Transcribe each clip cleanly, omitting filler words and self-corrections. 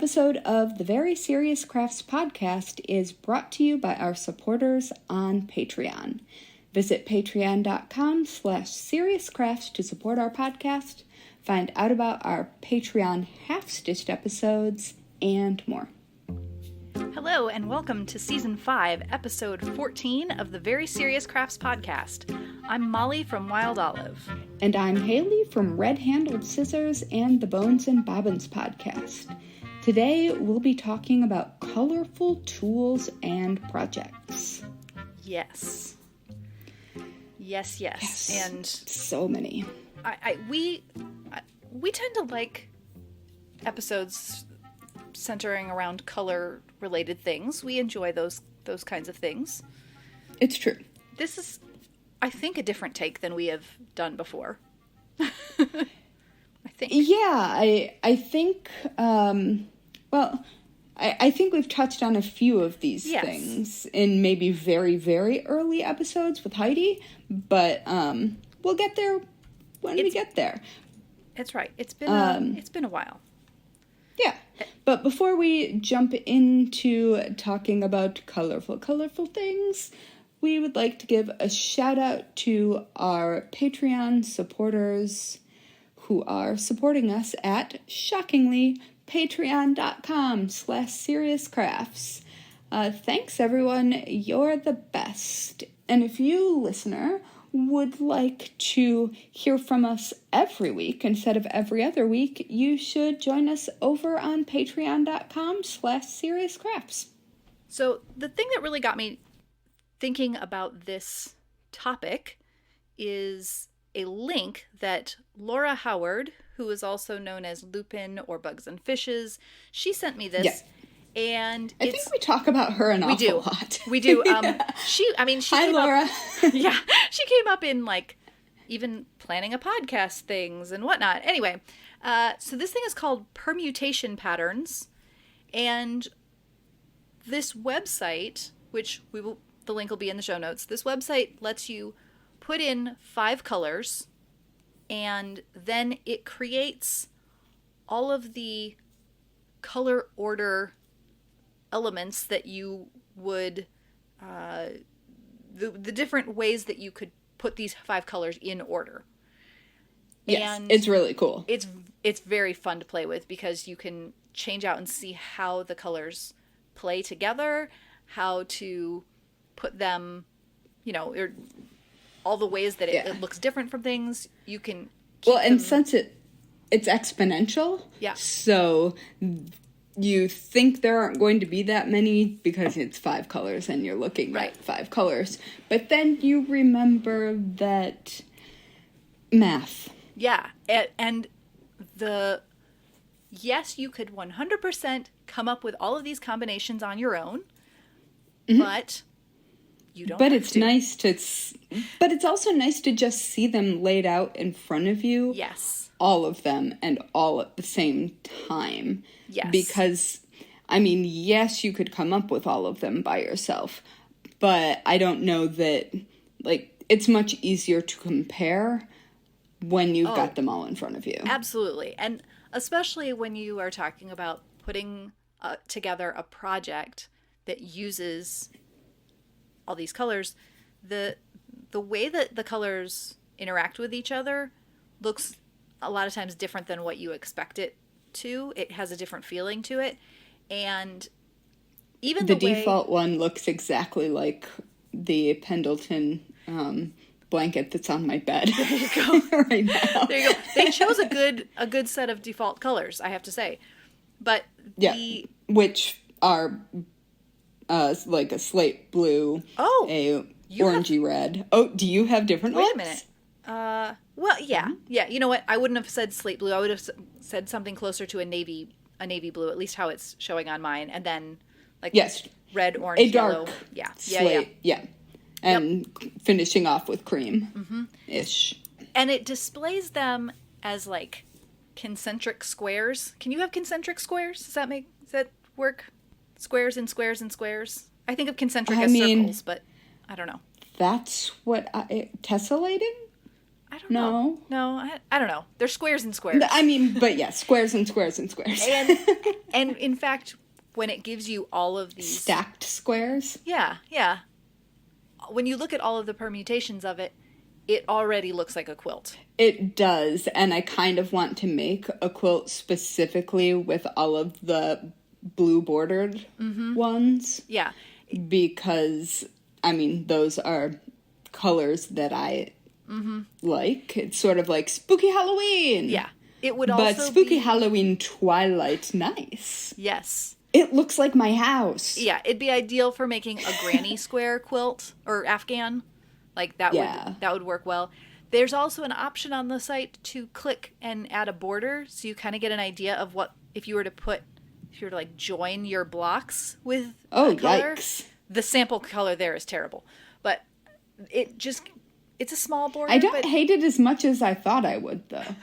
episode of the Very Serious Crafts podcast is brought to you by our supporters on Patreon. Visit patreon.com/seriouscrafts to support our podcast, find out about our Patreon half-stitched episodes, and more. Hello, and welcome to Season 5, Episode 14 of the Very Serious Crafts podcast. I'm Molly from Wild Olive. And I'm Haley from Red Handled Scissors and the Bones and Bobbins podcast. Today, we'll be talking about colorful tools and projects. Yes. Yes. And so many. We tend to like episodes centering around color-related things. We enjoy those kinds of things. It's true. This is, I think, a different take than we have done before. I think. Yeah, I think, I think we've touched on a few of these things in maybe very, very early episodes with Heidi, but we'll get there when we get there. That's right. It's been a while. Yeah, but before we jump into talking about colorful things, we would like to give a shout out to our Patreon supporters who are supporting us at, shockingly, patreon.com/seriouscrafts. Thanks, everyone. You're the best. And if you, listener, would like to hear from us every week instead of every other week, you should join us over on patreon.com/seriouscrafts. So the thing that really got me thinking about this topic is a link that Laura Howard, who is also known as Lupin or Bugs and Fishes, she sent me this. Yeah. And I think we talk about her an awful lot. We do. Yeah. She Hi, Laura. She came up in even planning a podcast things and whatnot. Anyway, so this thing is called Permutation Patterns, and this website, which the link will be in the show notes. This website lets you put in 5 colors, and then it creates all of the color order elements that you would, the different ways that you could put these 5 colors in order. Yes, and it's really cool. It's very fun to play with because you can change out and see how the colors play together, how to put them, or all the ways that it looks different from things. You can keep them. Since it's exponential, so you think there aren't going to be that many because it's 5 colors and you're looking at 5 colors. But then you remember that math. Yeah. And yes, you could 100% come up with all of these combinations on your own, but you don't have it's to. But it's also nice to just see them laid out in front of you. Yes. All of them and all at the same time. Yes. Because, yes, you could come up with all of them by yourself, but I don't know that, it's much easier to compare when you've got them all in front of you. Absolutely. And especially when you are talking about putting together a project that uses all these colors, the way that the colors interact with each other looks a lot of times different than what you expect it to. It has a different feeling to it, and even the default one looks exactly like the Pendleton blanket that's on my bed. There you go. Right now. There you go. They chose a good set of default colors, I have to say, but which are a slate blue, a orangey red. Oh, do you have different ones? Wait a minute. Well, yeah. Yeah, you know what? I wouldn't have said slate blue. I would have said something closer to a navy blue, at least how it's showing on mine. And then, red, orange, a dark yellow. Slate, and finishing off with cream-ish. And it displays them as, concentric squares. Can you have concentric squares? Does that work? Squares and squares and squares? I think of concentric as circles, but I don't know. That's what tessellating? I don't know. No, I don't know. They're squares and squares. I mean, but yeah, squares and squares and squares. And in fact, when it gives you all of these... Stacked squares? Yeah. When you look at all of the permutations of it, it already looks like a quilt. It does, and I kind of want to make a quilt specifically with all of the blue bordered ones. Yeah. Because, I mean, those are colors that I like. It's sort of like spooky Halloween. Yeah. It would also But spooky Halloween Twilight, nice. Yes. It looks like my house. Yeah, it'd be ideal for making a granny square quilt or Afghan. Like that would work well. There's also an option on the site to click and add a border, so you kind of get an idea of what if you were to like join your blocks with a color. Yikes. The sample color there is terrible, but it's a small border. I don't hate it as much as I thought I would, though.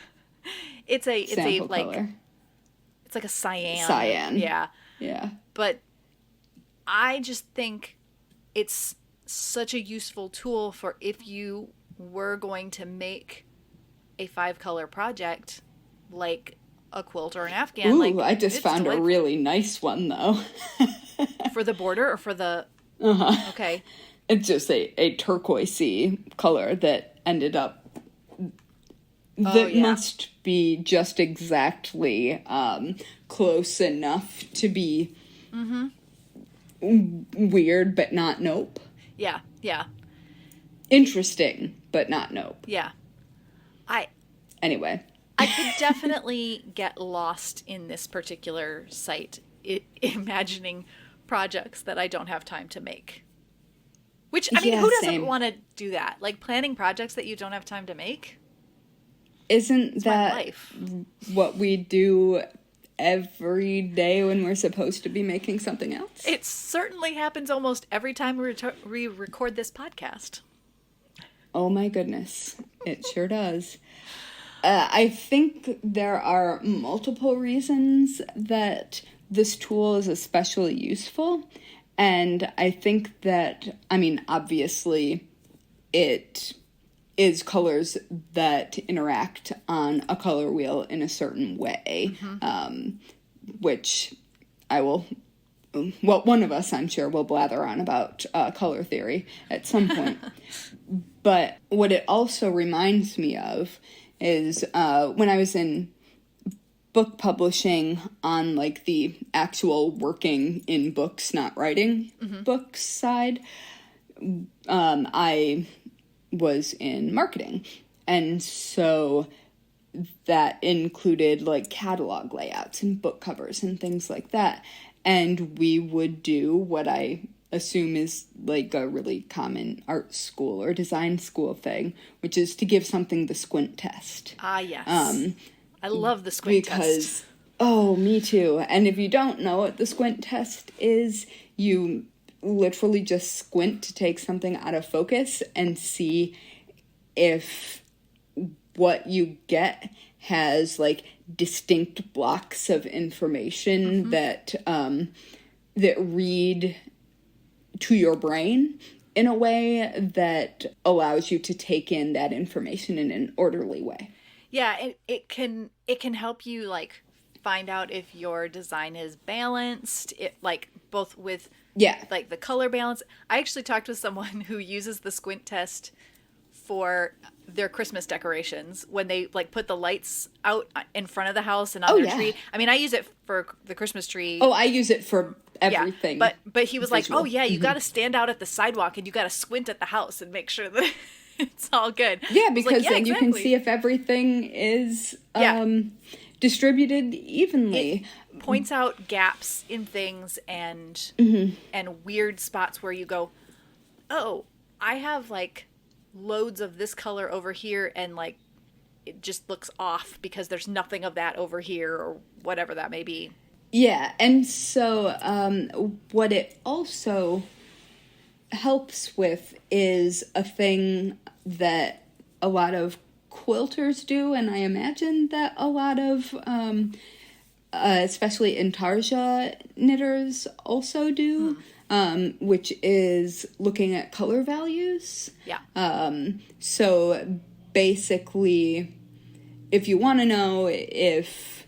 It's a Sample like color. It's like a cyan. Cyan. Yeah. Yeah. But I just think it's such a useful tool for if you were going to make a 5-color project like a quilt or an Afghan. Ooh, I just found delightful. A really nice one, though. For the border or for the... Uh-huh. Okay. It's just a turquoisey color that ended up... That must be just exactly close enough to be weird, but not nope. Yeah. Interesting, but not nope. Yeah. Anyway. I could definitely get lost in this particular site, imagining projects that I don't have time to make. Which, I mean, who doesn't want to do that? Like, planning projects that you don't have time to make? Isn't that what we do every day when we're supposed to be making something else? It certainly happens almost every time we record this podcast. Oh my goodness. It sure does. I think there are multiple reasons that this tool is especially useful. And I think that, I mean, obviously it is colors that interact on a color wheel in a certain way, which I will, well, one of us, I'm sure, will blather on about color theory at some point. But what it also reminds me of is when I was in book publishing on, like, the actual working in books, not writing books side, I was in marketing. And so that included, like, catalog layouts and book covers and things like that. And we would do what I assume is, like, a really common art school or design school thing, which is to give something the squint test. Ah, yes. I love the squint test. Oh, me too. And if you don't know what the squint test is, you literally just squint to take something out of focus and see if what you get has, like, distinct blocks of information that read to your brain in a way that allows you to take in that information in an orderly way. Yeah, it can help you, like, find out if your design is balanced, like, both with like the color balance. I actually talked with someone who uses the squint test for their Christmas decorations when they, like, put the lights out in front of the house and on their tree. I mean, I use it for the Christmas tree. Oh, I use it for everything. Yeah, but he was visual. Like, oh yeah, you got to stand out at the sidewalk and you got to squint at the house and make sure that it's all good. Yeah, because then you can see if everything is distributed evenly. It points out gaps in things and weird spots where you go, oh, I have, like, loads of this color over here and, like, it just looks off because there's nothing of that over here or whatever that may be. Yeah, and so what it also helps with is a thing that a lot of quilters do, and I imagine that a lot of, especially intarsia knitters also do, which is looking at color values. Yeah. So basically, if you want to know if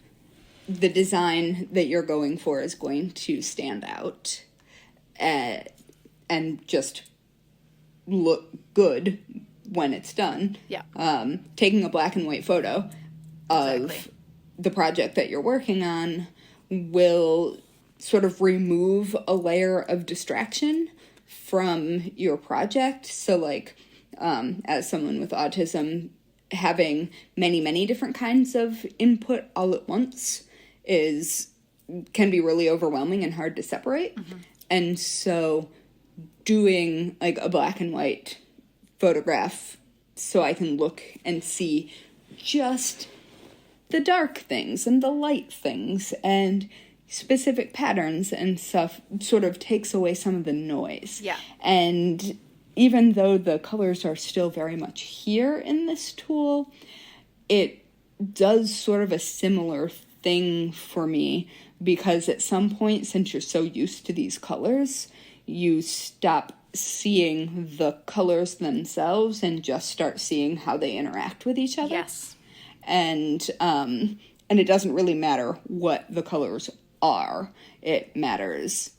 the design that you're going for is going to stand out and just look good when it's done, taking a black and white photo of the project that you're working on will sort of remove a layer of distraction from your project. So, like, as someone with autism, having many different kinds of input all at once can be really overwhelming and hard to separate. And so doing, like, a black and white photograph so I can look and see just the dark things and the light things and specific patterns and stuff sort of takes away some of the noise. Yeah. And even though the colors are still very much here in this tool, it does sort of a similar thing for me, because at some point, since you're so used to these colors, you stop seeing the colors themselves and just start seeing how they interact with each other. Yes. And it doesn't really matter what the colors are. It matters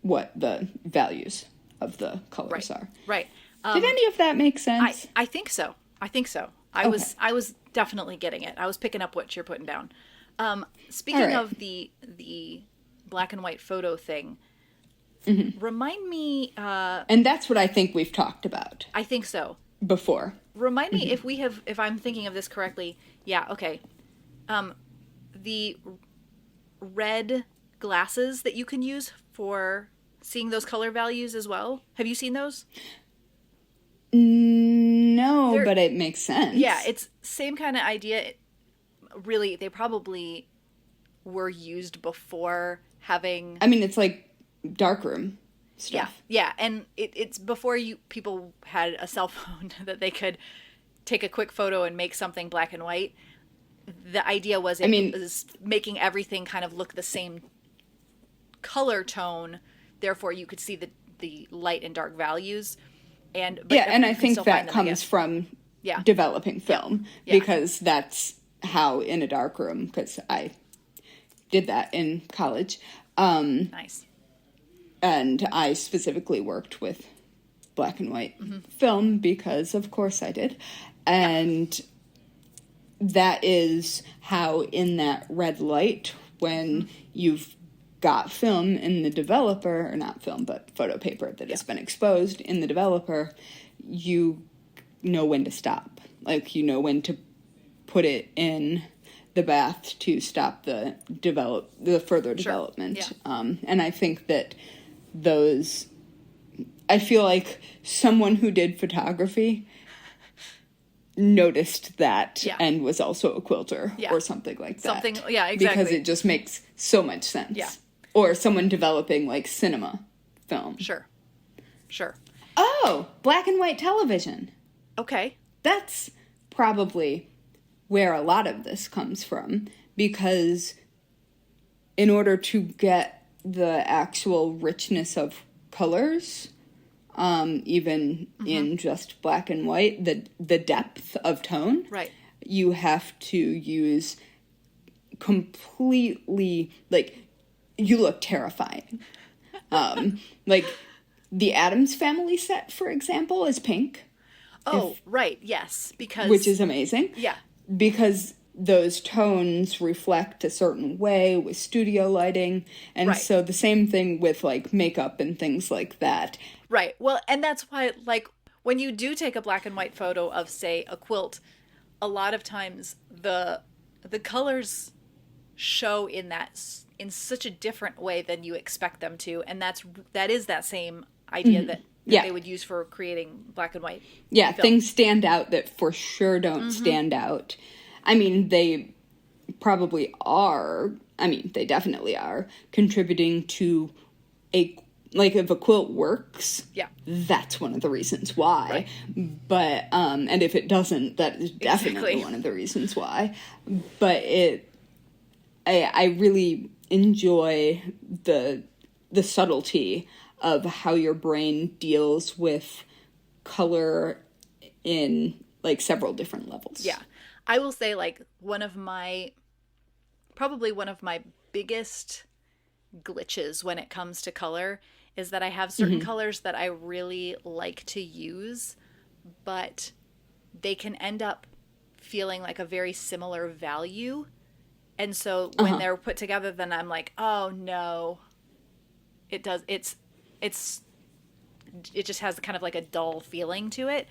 what the values of the colors are. Right. Did any of that make sense? I think so. I was definitely getting it. I was picking up what you're putting down. Speaking of the black and white photo thing, remind me. And that's what I think we've talked about. I think so. Before. Remind me if I'm thinking of this correctly. Yeah. Okay. The red glasses that you can use for seeing those color values as well. Have you seen those? No, but it makes sense. Yeah, it's same kind of idea. Really, they probably were used before having... I mean, it's like darkroom stuff. Yeah, and it's before people had a cell phone that they could take a quick photo and make something black and white. The idea was was making everything kind of look the same color tone, therefore you could see the light and dark values. And I think that comes from developing film, because that's how in a darkroom, because I did that in college. Nice. And I specifically worked with black and white film because, of course, I did. And that is how in that red light, when you've got film in the developer, or not film, but photo paper that has been exposed in the developer, you know when to stop. Like, you know when to put it in the bath to stop the further development. Yeah. And I think that I feel like someone who did photography noticed that and was also a quilter or something like that. Exactly. Because it just makes so much sense. Yeah. Or someone developing, like, cinema film. Sure. Oh, black and white television. Okay. That's probably where a lot of this comes from, because in order to get the actual richness of colors, even in just black and white, the depth of tone, right, you have to use completely, like, you look terrifying. Like, the Addams Family set, for example, is pink. Oh, right, yes, which is amazing. Yeah. Because those tones reflect a certain way with studio lighting, and so the same thing with, like, makeup and things like that. Right. Well, and that's why, like, when you do take a black and white photo of, say, a quilt, a lot of times the colors show in such a different way than you expect them to, and that is that same idea that they would use for creating black and white. Yeah, film. Things stand out that for sure don't stand out. I mean, they probably are. I mean, they definitely are contributing to if a quilt works, that's one of the reasons why. Right. But, and if it doesn't, that is definitely one of the reasons why. But I really enjoy the subtlety of how your brain deals with color in like several different levels. Yeah. I will say, like, probably one of my biggest glitches when it comes to color is that I have certain colors that I really like to use, but they can end up feeling like a very similar value. And so when they're put together, then I'm like, oh no, it just has kind of like a dull feeling to it.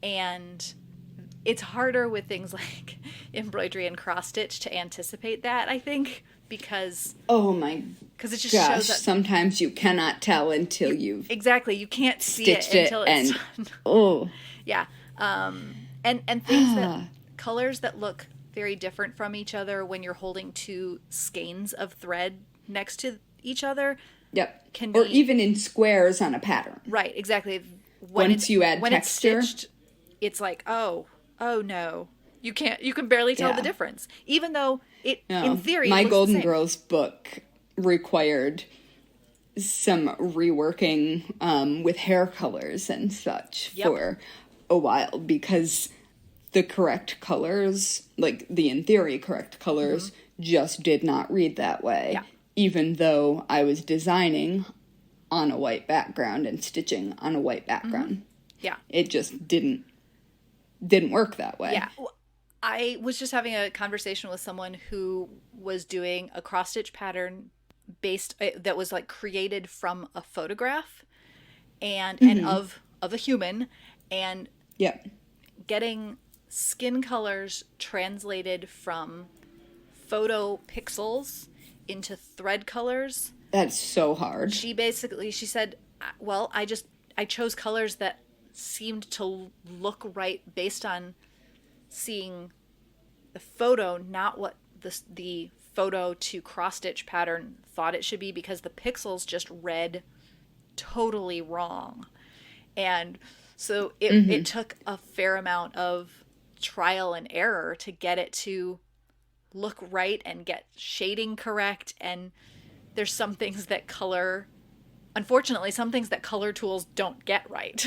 And it's harder with things like embroidery and cross stitch to anticipate that, I think, because it just shows that sometimes you cannot tell until you've exactly, you can't see it until it's done. Yeah. And things that colors that look very different from each other when you're holding two skeins of thread next to each other. Yep. Or even in squares on a pattern. Right, exactly. Once you add texture, it's stitched, it's like, oh no. You can barely tell the difference. Even though in theory, my it looks Golden the same. Girls book required some reworking with hair colors and such for a while, because the correct colors, like the in theory correct colors, just did not read that way. Yeah. Even though I was designing on a white background and stitching on a white background. Yeah. It just didn't work that way. Yeah. I was just having a conversation with someone who was doing a cross stitch pattern that was like created from a photograph and of a human, and getting skin colors translated from photo pixels into thread colors. That's so hard. She said, well, I chose colors that seemed to look right based on seeing the photo, not what the photo to cross stitch pattern thought it should be, because the pixels just read totally wrong. And so it took a fair amount of trial and error to get it to look right and get shading correct. And there's some things that unfortunately, some things that color tools don't get right.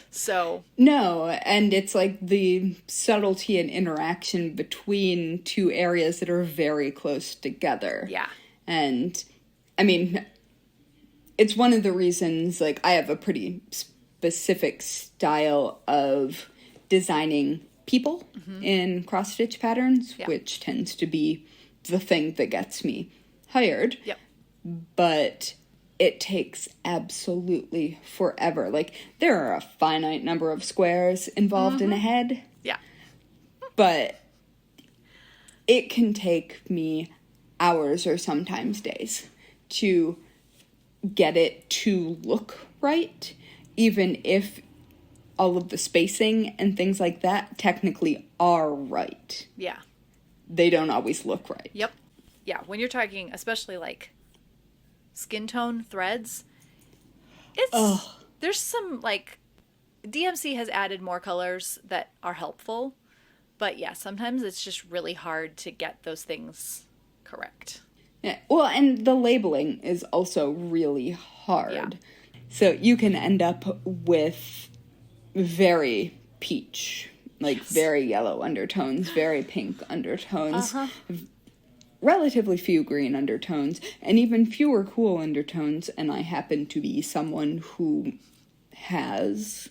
So no, and it's like the subtlety and interaction between two areas that are very close together. Yeah. And I mean, it's one of the reasons, like, I have a pretty specific style of designing people in cross-stitch patterns, which tends to be the thing that gets me hired. Yep. But it takes absolutely forever. Like, there are a finite number of squares involved in a head. Yeah. But it can take me hours or sometimes days to get it to look right, even if all of the spacing and things like that technically are right. Yeah. They don't always look right. Yep. Yeah, when you're talking, especially like skin tone threads, there's some, like, DMC has added more colors that are helpful, but yeah, sometimes it's just really hard to get those things correct. Yeah. Well, and the labeling is also really hard. Yeah. So you can end up with very peach, like very yellow undertones, very pink undertones, relatively few green undertones, and even fewer cool undertones. And I happen to be someone who has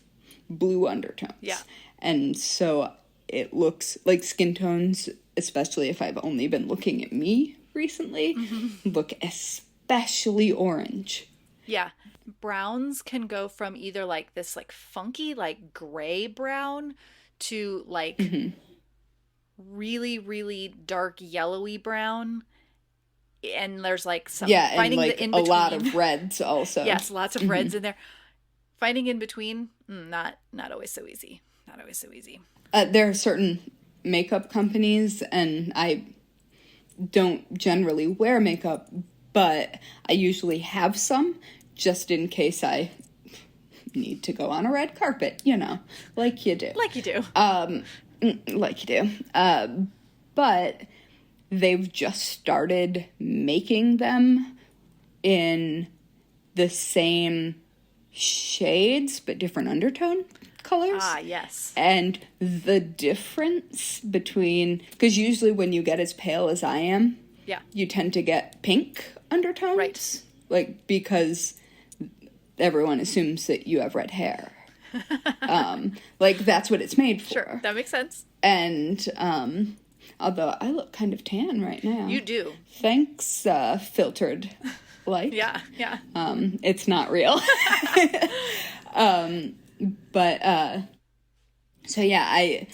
blue undertones. Yeah. And so it looks like skin tones, especially if I've only been looking at me recently, look especially orange. Yeah. Browns can go from either like this like funky like gray brown to like really, really dark yellowy brown. And there's like some finding and like the in between. A lot of reds also. Yes, lots of reds in there. Finding in between, not always so easy. Not always so easy. There are certain makeup companies, and I don't generally wear makeup, but I usually have some just in case I need to go on a red carpet, like you do. Like you do. Like you do. But they've just started making them in the same shades but different undertone colors. Ah, yes. And the difference between, because usually when you get as pale as I am, Yeah. you tend to get pink undertones. Right. Like, because everyone assumes that you have red hair. Like, that's what it's made for. Sure, that makes sense. And, although I look kind of tan right now. You do. Thanks, filtered light. Yeah. It's not real. So yeah,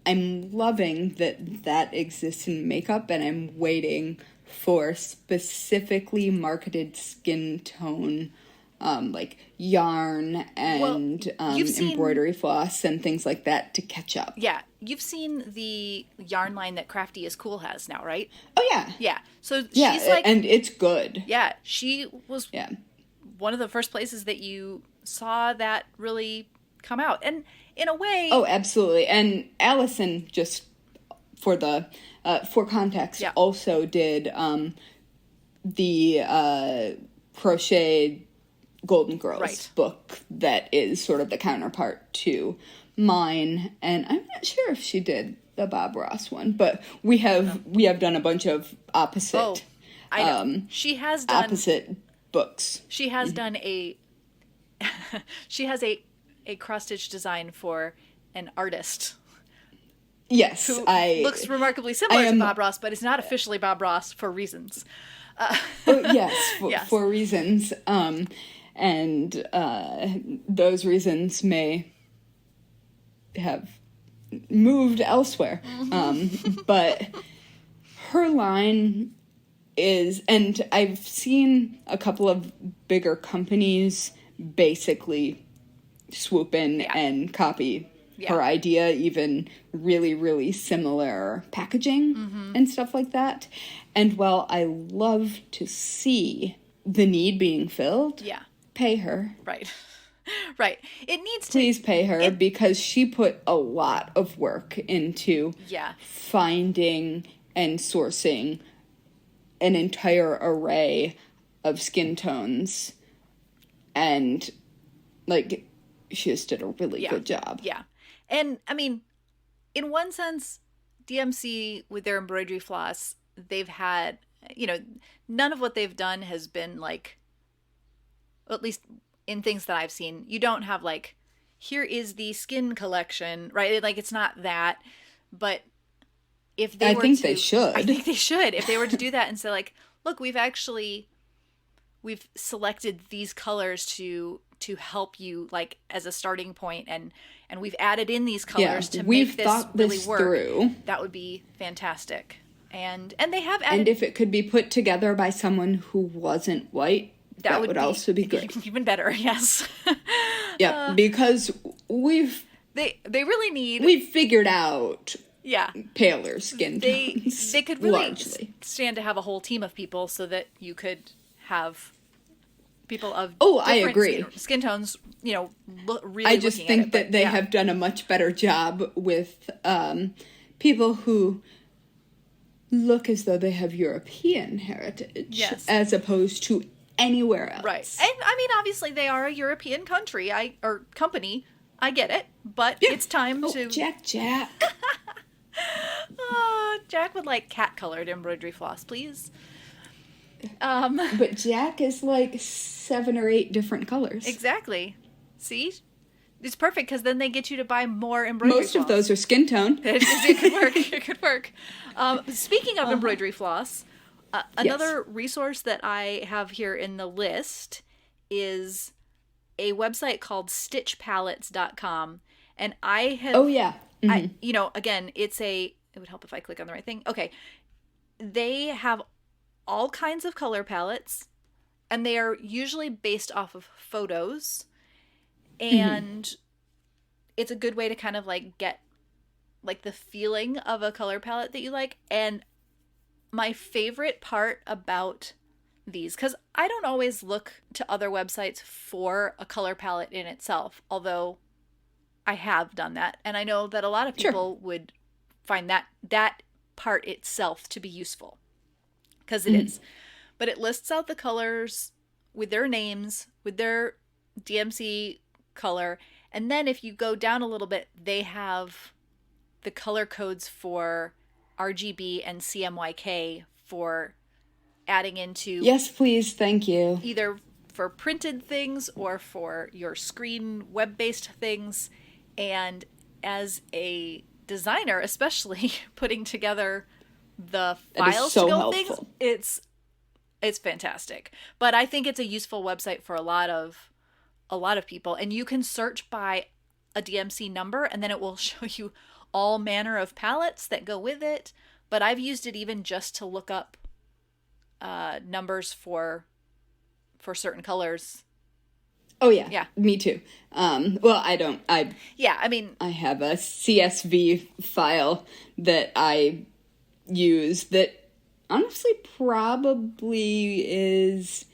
I'm loving that exists in makeup, and I'm waiting for specifically marketed skin tone, like yarn and embroidery floss and things like that to catch up. Yeah, you've seen the yarn line that Crafty is Cool has now, right? Oh yeah. Yeah. So Yeah, she's like, and it's good. yeah, she was one of the first places that you saw that really come out. And in a way... Oh, absolutely. And Allison, just for the for context, also did the Crocheted Golden Girls book that is sort of the counterpart to mine. And I'm not sure if she did the Bob Ross one, but we have done a bunch of opposite. Oh, I know. She has done opposite books. She has done a she has a cross-stitch design for an artist. Yes, who looks remarkably similar to Bob Ross, but is not officially Bob Ross for reasons. Yes, for reasons. And those reasons may have moved elsewhere. But her line is, and I've seen a couple of bigger companies basically swoop in and copy her idea, even really, really similar packaging and stuff like that. And while I love to see the need being filled, pay her. Right. Right. It needs to... Please pay her, because she put a lot of work into finding and sourcing an entire array of skin tones. And, like, she just did a really good job. Yeah. And, I mean, in one sense, DMC, with their embroidery floss, they've had, you know, none of what they've done has been, like, at least in things that I've seen, you don't have, like, here is the skin collection, right? Like, it's not that. But if they were to... they should. I think they should. If they were to do that and say, like, look, we've selected these colors to help you, like, as a starting point, and we've added in these colors to make this really work. Through. That would be fantastic. And they have added... And if it could be put together by someone who wasn't white, that would also be good. Even better, yes. Yeah, because they really need... We've figured out paler skin tones. They could really largely stand to have a whole team of people so that you could have people of I agree. Skin tones, you know, really. I just think that they have done a much better job with people who look as though they have European heritage, as opposed to anywhere else. Right. And I mean, obviously they are a European country, or company. I get it, but it's time to... Jack. Jack would like cat-colored embroidery floss, please. But Jack is like 7 or 8 different colors. Exactly. See? It's perfect, because then they get you to buy more embroidery floss. Most of those are skin tone. It could work. It could work. Speaking of embroidery floss, another resource that I have here in the list is a website called Stitchpalettes.com. And I have... Oh, yeah. Again, it would help if I click on the right thing. Okay. They have all kinds of color palettes, and they are usually based off of photos. And it's a good way to kind of, like, get, like, the feeling of a color palette that you like. And my favorite part about these, because I don't always look to other websites for a color palette in itself, although I have done that. And I know that a lot of people would find that part itself to be useful, because it is. But it lists out the colors with their names, with their DMC color, And then if you go down a little bit, they have the color codes for RGB and CMYK for adding into Yes, please. Thank you. either for printed things or for your screen web-based things. And as a designer, especially putting together the files so to go helpful. things, it's fantastic. But I think it's a useful website for a lot of people. And you can search by a DMC number, and then it will show you all manner of palettes that go with it. But I've used it even just to look up numbers for certain colors. Oh yeah. Yeah. Me too. Well, I don't. I mean, I have a CSV file that I use that honestly probably is.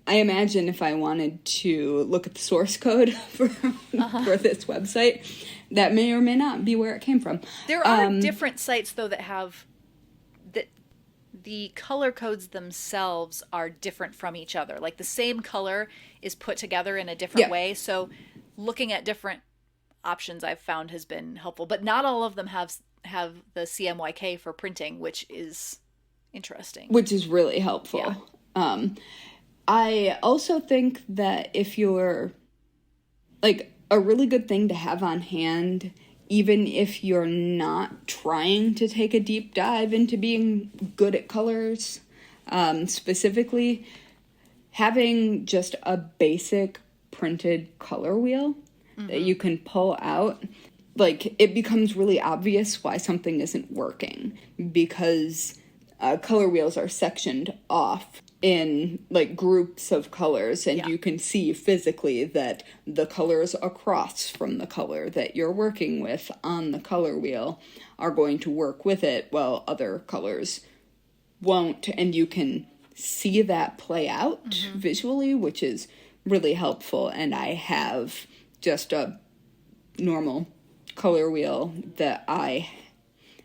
I imagine if I wanted to look at the source code for this website, that may or may not be where it came from. There are different sites though that have that the color codes themselves are different from each other. Like the same color is put together in a different way. So looking at different options I've found has been helpful, but not all of them have the CMYK for printing, which is interesting. Which is really helpful. Yeah. I also think that if you're, like, a really good thing to have on hand, even if you're not trying to take a deep dive into being good at colors, specifically, having just a basic printed color wheel that you can pull out, like, it becomes really obvious why something isn't working, because color wheels are sectioned off in like groups of colors, and you can see physically that the colors across from the color that you're working with on the color wheel are going to work with it, while other colors won't, and you can see that play out visually, which is really helpful. And I have just a normal color wheel that I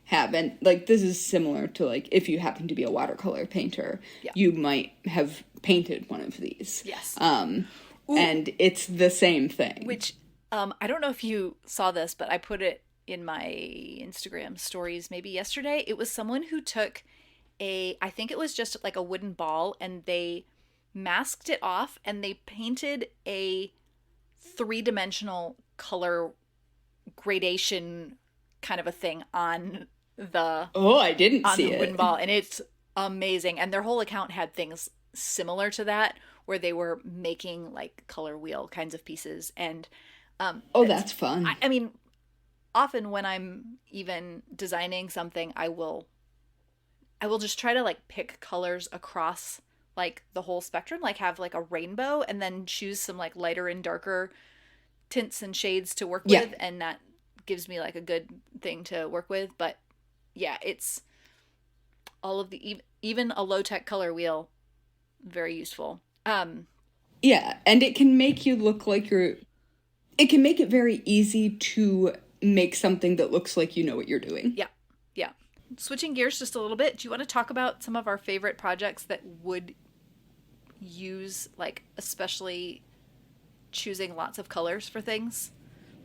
have, and like this is similar to like if you happen to be a watercolor painter, you might have painted one of these. Yes. And it's the same thing. Which I don't know if you saw this, but I put it in my Instagram stories maybe yesterday. It was someone who took I think it was just like a wooden ball, and they masked it off and they painted a 3-dimensional color gradation kind of a thing on the I didn't see it. Wooden ball, and it's amazing. And their whole account had things similar to that, where they were making like color wheel kinds of pieces. And that's fun. I mean, often when I'm even designing something, I will just try to like pick colors across like the whole spectrum, like have like a rainbow, and then choose some like lighter and darker tints and shades to work with, and that gives me like a good thing to work with. But yeah, it's all of the even a low-tech color wheel, very useful. Yeah, and it can make you look like it can make it very easy to make something that looks like you know what you're doing. Yeah. Switching gears just a little bit, do you want to talk about some of our favorite projects that would use like especially choosing lots of colors for things?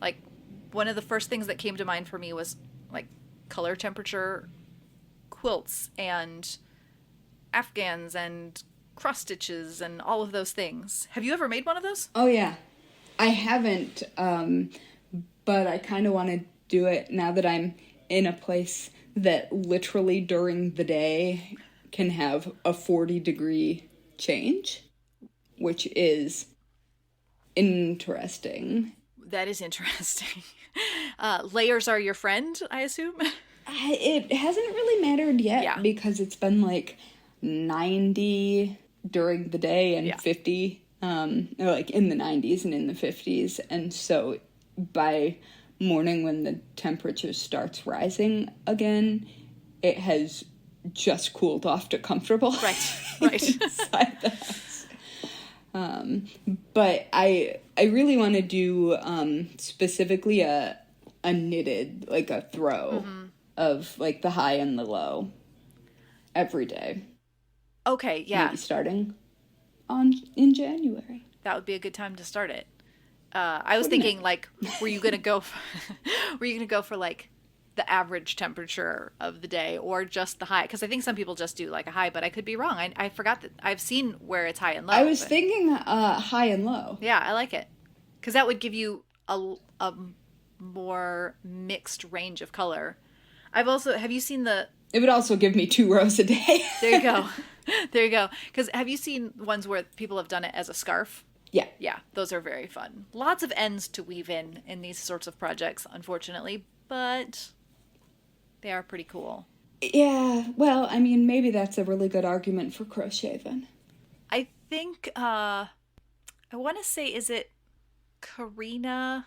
Like one of the first things that came to mind for me was like color temperature quilts and afghans and cross stitches and all of those things. Have you ever made one of those? Oh yeah. I haven't, but I kind of want to do it now that I'm in a place that literally during the day can have a 40-degree change, which is interesting. That is interesting. Layers are your friend, I assume? It hasn't really mattered yet because it's been like 90 during the day and 50, like in the 90s and in the 50s. And so by morning when the temperature starts rising again, it has just cooled off to comfortable. Right. Inside the house. But I really want to do specifically a knitted, like a throw of like the high and the low every day. Okay, yeah. Maybe starting in January. That would be a good time to start it. I was thinking, like, were you gonna go for like the average temperature of the day or just the high? Because I think some people just do like a high, but I could be wrong. I forgot that I've seen where it's high and low. I was thinking high and low. Yeah, I like it. Because that would give you a more mixed range of color. Have you seen It would also give me 2 rows a day. There you go. There you go. Because have you seen ones where people have done it as a scarf? Yeah. Yeah, those are very fun. Lots of ends to weave in these sorts of projects, unfortunately, but they are pretty cool. Yeah, well, I mean, maybe that's a really good argument for crochet then. I think, I want to say, is it Karina?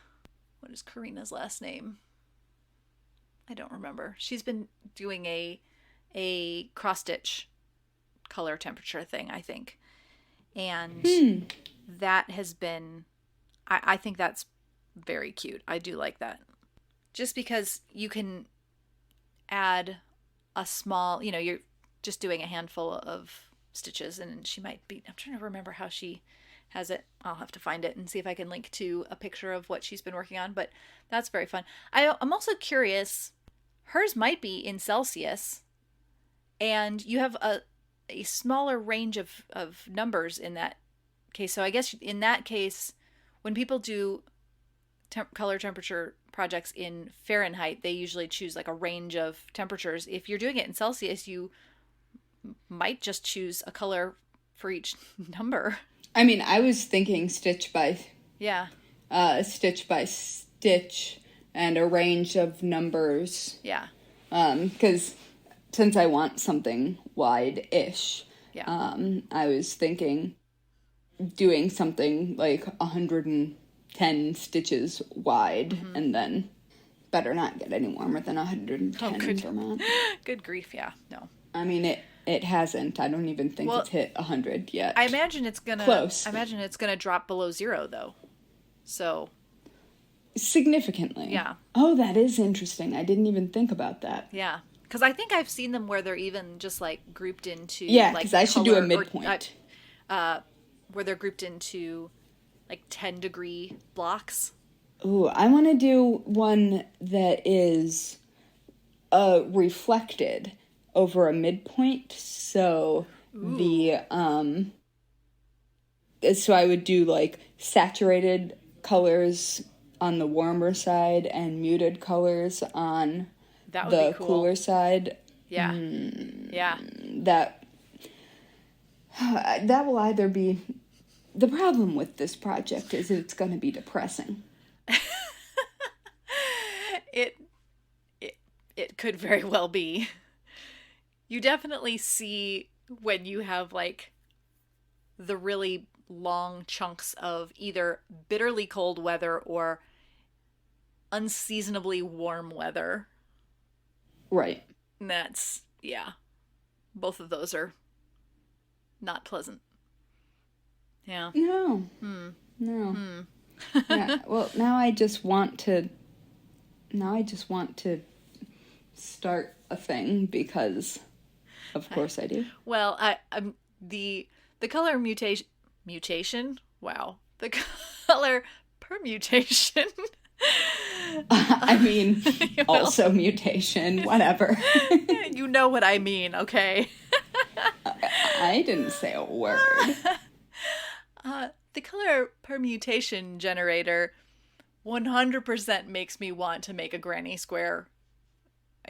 What is Karina's last name? I don't remember. She's been doing a cross-stitch color temperature thing, I think. And that has been, I think that's very cute. I do like that. Just because you can add a small, you're just doing a handful of stitches, and she might be, I'm trying to remember how she has it. I'll have to find it and see if I can link to a picture of what she's been working on, but that's very fun. I'm also curious, hers might be in Celsius, and you have a smaller range of numbers in that case. So I guess in that case, when people do color temperature projects in Fahrenheit, they usually choose like a range of temperatures. If you're doing it in Celsius, you might just choose a color for each number. I mean, I was thinking stitch by stitch and a range of numbers. Yeah. Because since I want something wide-ish, yeah. I was thinking doing something like 110 stitches wide, and then better not get any warmer than 110 in Vermont. Good grief, yeah. No. I mean, it hasn't. I don't even think it's hit 100 yet. I imagine it's gonna... Close. I imagine it's gonna drop below 0, though. So... Significantly. Yeah. Oh, that is interesting. I didn't even think about that. Yeah. Because I think I've seen them where they're even just, like, grouped into... Yeah, because I should do a midpoint. Where they're grouped into, like, 10-degree blocks. Ooh, I want to do one that is reflected over a midpoint. So so I would do, like, saturated colors on the warmer side and muted colors on the cooler side. Yeah. Yeah. That will either be... The problem with this project is it's going to be depressing. It could very well be. You definitely see when you have, like, the really long chunks of either bitterly cold weather or unseasonably warm weather. Right. And that's, yeah. Both of those are not pleasant. Yeah. No. No. Yeah. Well, now I just want to start a thing because of course I do. Well, the color mutation. Wow. The color permutation. I mean, also mutation, whatever. You know what I mean, okay? I didn't say a word. The color permutation generator 100% makes me want to make a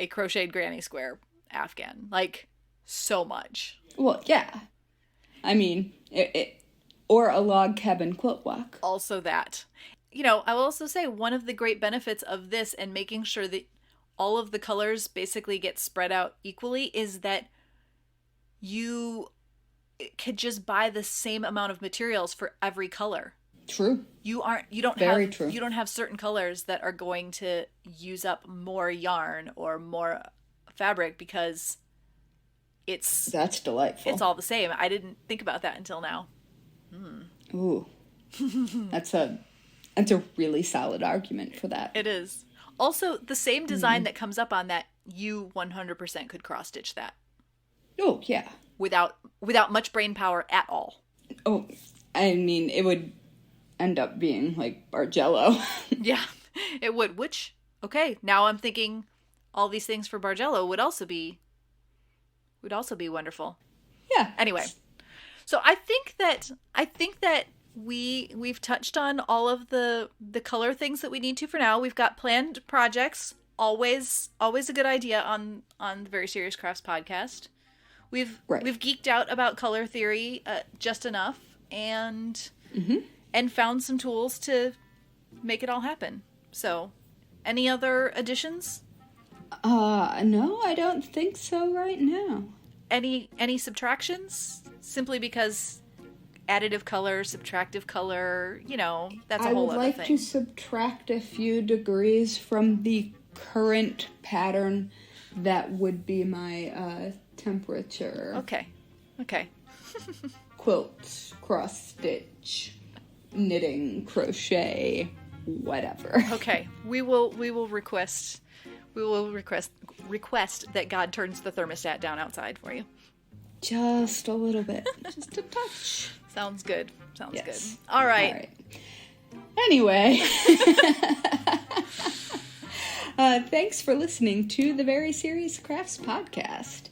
crocheted granny square Afghan. Like, so much. Well, yeah. I mean, or a log cabin quilt walk. Also that. I will also say one of the great benefits of this and making sure that all of the colors basically get spread out equally is that you could just buy the same amount of materials for every color. True. You don't have certain colors that are going to use up more yarn or more fabric because that's delightful. It's all the same. I didn't think about that until now. Ooh. That's a really solid argument for that. It is. Also, the same design that comes up on that, you 100% could cross stitch that. Oh, yeah. Without much brain power at all. Oh, I mean, it would end up being like Bargello. Yeah, it would. Which, okay, now I'm thinking all these things for Bargello would also be wonderful. Yeah. Anyway, so I think that we've touched on all of the color things that we need to for now. We've got planned projects. Always a good idea on the Very Serious Crafts podcast. We've geeked out about color theory just enough, and found some tools to make it all happen. So, any other additions? No, I don't think so right now. Any subtractions? Simply because additive color, subtractive color, that's a whole other thing. I would like to subtract a few degrees from the current pattern. That would be my temperature. Okay. Quilt, cross-stitch, knitting, crochet, whatever. Okay. We will request that God turns the thermostat down outside for you. Just a little bit. Just a touch. Sounds good. Good. All right. Anyway. Thanks for listening to the Very Serious Crafts podcast.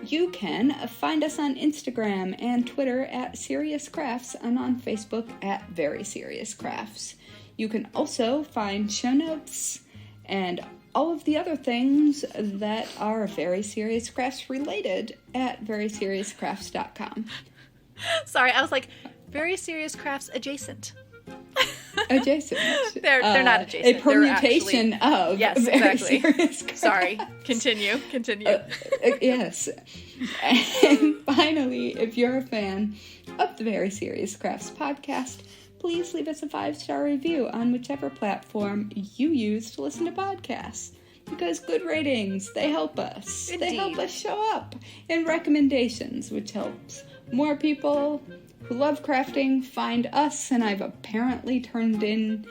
You can find us on Instagram and Twitter at Serious Crafts and on Facebook at Very Serious Crafts. You can also find show notes and all of the other things that are Very Serious Crafts related at veryseriousscrafts.com. Sorry, I was like, Very Serious Crafts adjacent. Adjacent. They're not adjacent. A permutation of. Yes, exactly. Sorry. Continue. Yes. And finally, if you're a fan of the Very Serious Crafts podcast, please leave us a 5-star review on whichever platform you use to listen to podcasts. Because good ratings, they help us. Indeed. They help us show up in recommendations, which helps more people who love crafting find us, and I've apparently turned in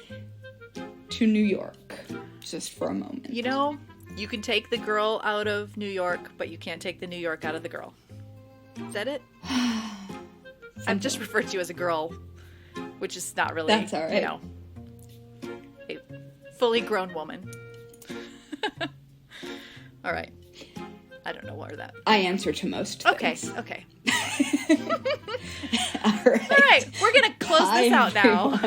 to New York just for a moment. You can take the girl out of New York, but you can't take the New York out of the girl. Is that it? I've just referred to you as a girl, which is not really, that's all right. A fully grown woman. All right. I don't know where that. I answer to most things. Okay. All right. We're going to close this out now.